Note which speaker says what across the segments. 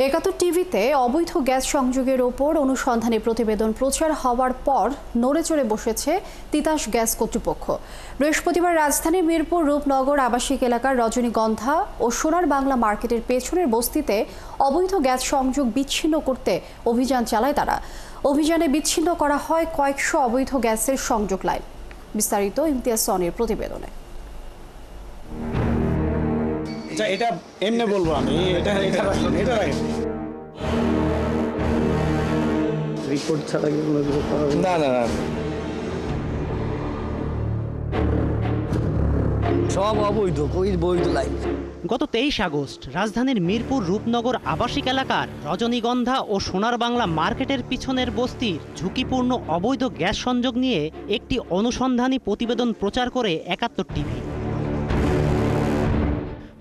Speaker 1: একাত্তর টিভিতে অবৈধ গ্যাস সংযোগের ওপর অনুসন্ধানী প্রতিবেদন প্রচার হওয়ার পর নড়েচড়ে বসেছে তিতাস গ্যাস কর্তৃপক্ষ। বৃহস্পতিবার রাজধানীর মিরপুর রূপনগর আবাসিক এলাকার রজনীগন্ধা ও সোনার বাংলা মার্কেটের পেছনের বস্তিতে অবৈধ গ্যাস সংযোগ বিচ্ছিন্ন করতে অভিযান চালায় তারা। অভিযানে বিচ্ছিন্ন করা হয় কয়েকশো অবৈধ গ্যাসের সংযোগ লাইন। বিস্তারিত ইমতিয়াজ সনির প্রতিবেদনে।
Speaker 2: এটা এমনি বলবো আমি এটা রিপোর্ট ছাড়া কি কোনো কিছু করা না না না
Speaker 3: সব অবৈধ বৈধ লাইন।
Speaker 4: গত 23 আগস্ট রাজধানীর মিরপুর রূপনগর আবাসিক এলাকার রজনীগন্ধা ও সোনার বাংলা মার্কেটের পিছনের বস্তির ঝুঁকিপূর্ণ অবৈধ গ্যাস সংযোগ নিয়ে একটি অনুসন্ধানী প্রতিবেদন প্রচার করে একাত্তর টিভি।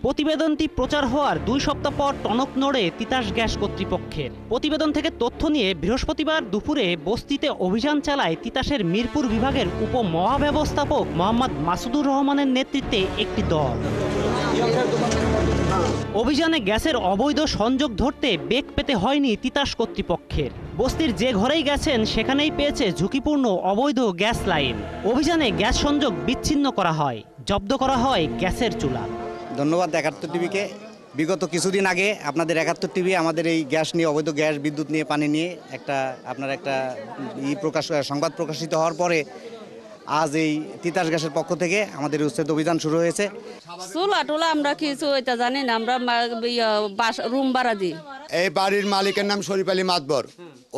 Speaker 4: প্রতিবেদনটি প্রচার হওয়ার 2 সপ্তাহ পর টনক নড়ে তিতাস গ্যাস কর্তৃপক্ষের। প্রতিবেদন থেকে তথ্য নিয়ে বৃহস্পতিবার দুপুরে বস্তিতে অভিযান চালায় তিতাসের মিরপুর বিভাগের উপমহাব্যবস্থাপক মোহাম্মদ মাসুদুর রহমানের নেতৃত্বে একটি দল। অভিযানে গ্যাসের অবৈধ সংযোগ ধরতে বেগ পেতে হয়নি তিতাস কর্তৃপক্ষের। বস্তির যে ঘরেই গেছেন সেখানেই পেয়েছে ঝুঁকিপূর্ণ অবৈধ গ্যাস লাইন। অভিযানে গ্যাস সংযোগ বিচ্ছিন্ন করা হয়, জব্দ করা হয় গ্যাসের চুলা।
Speaker 5: ধন্যবাদ একাত্তর টিভিকে। বিগত কিছুদিন আগে আপনাদের একাত্তর টিভি আমাদের এই গ্যাস নিয়ে, অবৈধ গ্যাস, বিদ্যুৎ নিয়ে, পানি নিয়ে একটা সংবাদ প্রকাশিত হওয়ার পরে আজ এই তিতাস গ্যাসের পক্ষ থেকে আমাদের উচ্ছেদ অভিযান শুরু হয়েছে।
Speaker 6: চুলা টোলা আমরা কিছু এটা জানি না, আমরা রুম ভাড়া দিই।
Speaker 7: এই বাড়ির মালিকের নাম শরীফ আলী মাতবর।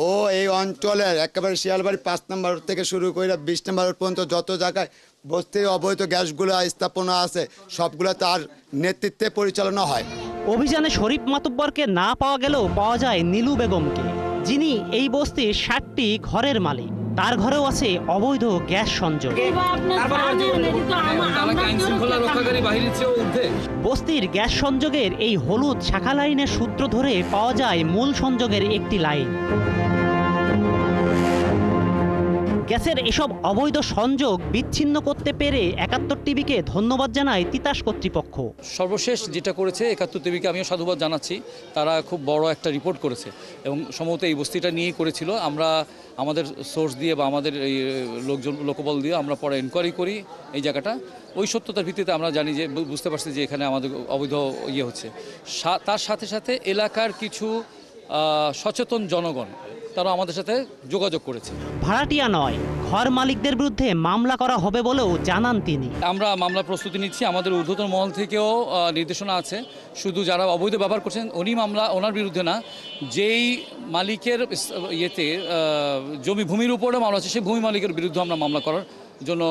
Speaker 7: ও এই অঞ্চলের একেবারে শিয়ালবাড়ি 5 নম্বর থেকে শুরু করে 20 নম্বর পর্যন্ত যত জায়গায় বস্তির অবৈধ গ্যাসগুলো স্থাপনা আছে সবগুলো তার নেতৃত্বে পরিচালনা হয়।
Speaker 4: অভিযানে শরীফ মাতব্বরকে না পাওয়া গেলেও পাওয়া যায় নীলু বেগমকে, যিনি এই বস্তির 60টি ঘরের মালিক। তার ঘরেও আছে অবৈধ গ্যাস সংযোগ। বস্তির গ্যাস সংযোগের এই হলুদ শাখা লাইনের সূত্র ধরে পাওয়া যায় মূল সংযোগের একটি লাইন। গ্যাসের এসব অবৈধ সংযোগ বিচ্ছিন্ন করতে পেরে একাত্তর টিভিকে ধন্যবাদ জানায় তিতাস কর্তৃপক্ষ।
Speaker 8: সর্বশেষ যেটা করেছে একাত্তর টিভিকে আমিও সাধুবাদ জানাচ্ছি। তারা খুব বড় একটা রিপোর্ট করেছে এবং সম্ভবত এই বস্তিটা নিয়েই করেছিল। আমরা আমাদের সোর্স দিয়ে বা আমাদের এই লোকবল দিয়ে আমরা পরে এনকোয়ারি করি এই জায়গাটা। ওই সত্যতার ভিত্তিতে আমরা জানি যে বুঝতে পারছি যে এখানে আমাদের অবৈধ হচ্ছে। তার সাথে সাথে এলাকার কিছু সচেতন জনগণ তারা আমাদের সাথে যোগাযোগ করেছে।
Speaker 4: ভাড়াটিয়া নয়, ঘর মালিকদের বিরুদ্ধে মামলা করা হবে বলেও জানান তিনি।
Speaker 8: আমরা মামলা প্রস্তুতি নিচ্ছি। আমাদের ঊর্ধ্বতন মহল থেকেও নির্দেশনা আছে। শুধু যারা অবৈধ ব্যবহার করছেন ওনার বিরুদ্ধে না, যেই মালিকের ভূমির উপরে মামলা আছে সেই ভূমি মালিকের বিরুদ্ধে আমরা মামলা করার জন্য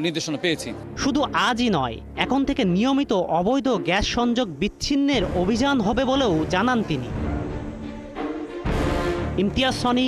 Speaker 8: নির্দেশনা পেয়েছি।
Speaker 4: শুধু আজই নয়, এখন থেকে নিয়মিত অবৈধ গ্যাস সংযোগ বিচ্ছিন্নের অভিযান হবে বলেও জানান তিনি। ইমতিয়াজ সনি।